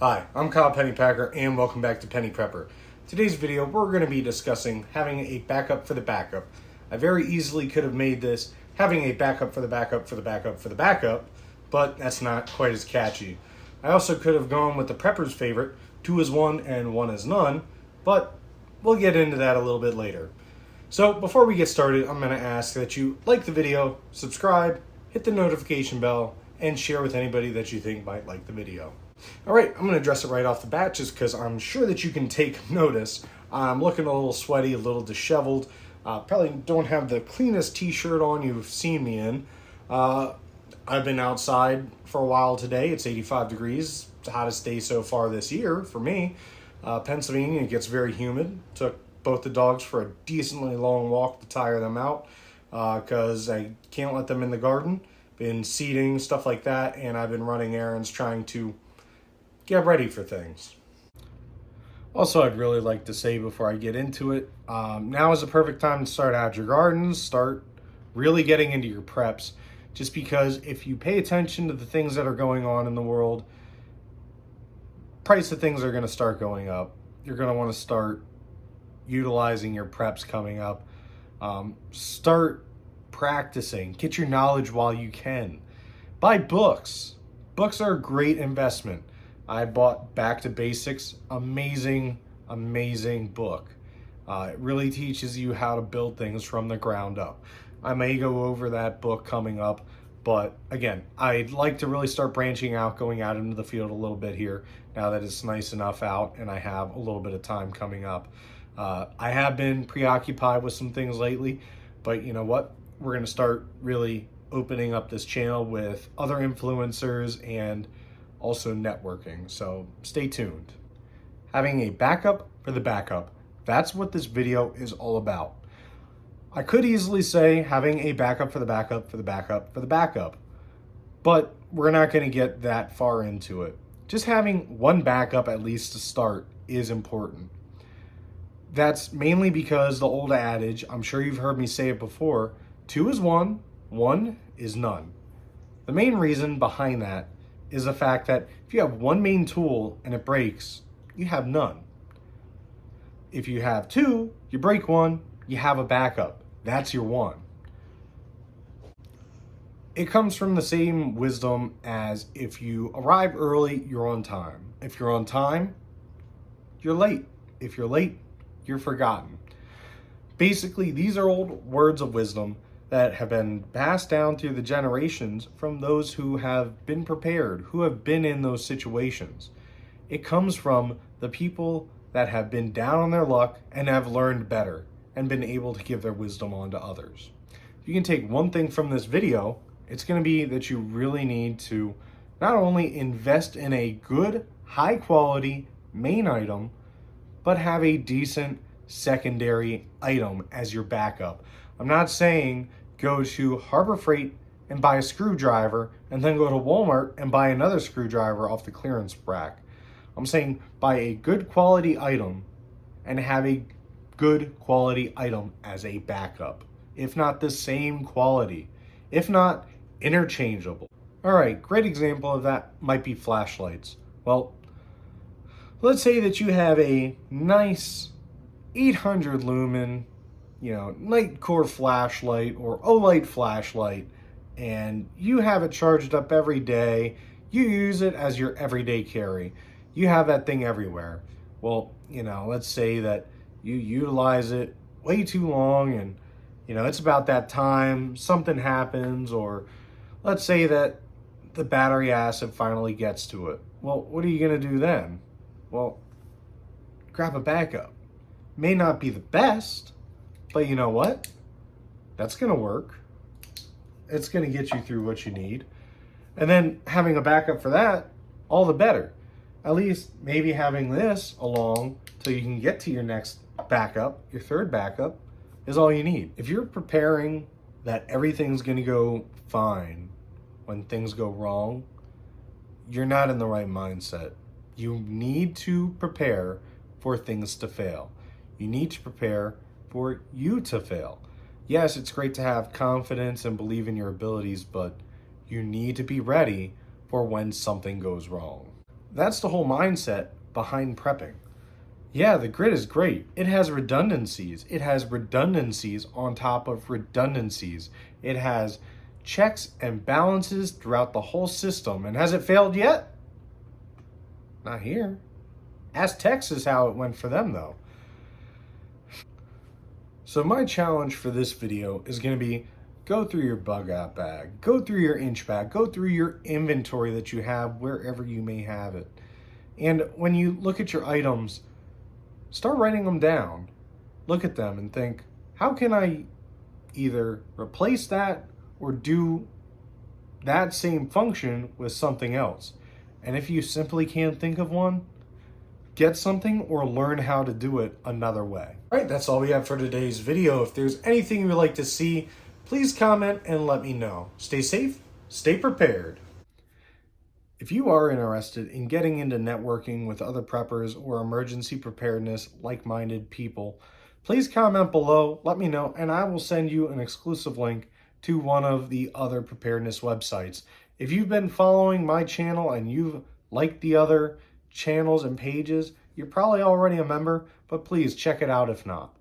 Hi, I'm Kyle Pennypacker and welcome back to Penny Prepper. Today's video we're going to be discussing having a backup for the backup. I very easily could have made this having a backup for the backup for the backup for the backup, but that's not quite as catchy. I also could have gone with the prepper's favorite, 2 is 1 and 1 is none, but we'll get into that a little bit later. So before we get started, I'm going to ask that you like the video, subscribe, hit the notification bell, and share with anybody that you think might like the video. All right, I'm going to address it right off the bat just because I'm sure that you can take notice. I'm looking a little sweaty, a little disheveled. Probably don't have the cleanest t-shirt on you've seen me in. I've been outside for a while today. It's 85 degrees. It's the hottest day so far this year for me. Pennsylvania, it gets very humid. Took both the dogs for a decently long walk to tire them out because I can't let them in the garden. Been seeding, stuff like that, and I've been running errands trying to get ready for things. Also, I'd really like to say before I get into it, now is the perfect time to start out your gardens, start really getting into your preps, just because if you pay attention to the things that are going on in the world, price of things are going to start going up. You're going to want to start utilizing your preps coming up. Start practicing, get your knowledge while you can. Buy books. Books are a great investment. I bought Back to Basics, amazing book. It really teaches you how to build things from the ground up. I may go over that book coming up, but again, I'd like to really start branching out, going out into the field a little bit here now that it's nice enough out and I have a little bit of time coming up. I have been preoccupied with some things lately, but you know what? We're going to start really opening up this channel with other influencers and also networking, so stay tuned. Having a backup for the backup, that's what this video is all about. I could easily say having a backup for the backup for the backup for the backup, but we're not going to get that far into it. Just having one backup at least to start is important. That's mainly because the old adage, I'm sure you've heard me say it before, 2 is 1, 1 is none. The main reason behind that is the fact that if you have one main tool and it breaks, you have none. If you have 2, you break 1, you have a backup. That's your 1. It comes from the same wisdom as if you arrive early, you're on time. If you're on time, you're late. If you're late, you're forgotten. Basically, these are old words of wisdom that have been passed down through the generations from those who have been prepared, who have been in those situations. It comes from the people that have been down on their luck and have learned better and been able to give their wisdom on to others. If you can take one thing from this video, it's going to be that you really need to not only invest in a good, high quality main item, but have a decent secondary item as your backup. I'm not saying go to Harbor Freight and buy a screwdriver and then go to Walmart and buy another screwdriver off the clearance rack. I'm saying buy a good quality item and have a good quality item as a backup. If not the same quality, if not interchangeable. All right, great example of that might be flashlights. Well, let's say that you have a nice 800 lumen night core flashlight or Olight flashlight, and you have it charged up every day. You use it as your everyday carry. You have that thing everywhere. Well, let's say that you utilize it way too long and, it's about that time, something happens, or let's say that the battery acid finally gets to it. Well, what are you going to do then? Well, grab a backup. May not be the best, but you know what? That's going to work. It's going to get you through what you need. And then having a backup for that, all the better. At least maybe having this along so you can get to your next backup, your third backup, is all you need. If you're preparing that everything's going to go fine when things go wrong, you're not in the right mindset. You need to prepare for things to fail. You need to prepare for you to fail. Yes, it's great to have confidence and believe in your abilities, but you need to be ready for when something goes wrong. That's the whole mindset behind prepping. Yeah, the grid is great. It has redundancies. It has redundancies on top of redundancies. It has checks and balances throughout the whole system. And has it failed yet? Not here. Ask Texas how it went for them, though. So my challenge for this video is going to be go through your bug out bag, go through your inch bag, go through your inventory that you have wherever you may have it. And when you look at your items, start writing them down. Look at them and think, how can I either replace that or do that same function with something else? And if you simply can't think of one, get something or learn how to do it another way. All right, that's all we have for today's video. If there's anything you'd like to see, please comment and let me know. Stay safe, stay prepared. If you are interested in getting into networking with other preppers or emergency preparedness like-minded people, please comment below, let me know, and I will send you an exclusive link to one of the other preparedness websites. If you've been following my channel and you've liked the other channels and pages, you're probably already a member, but please check it out if not.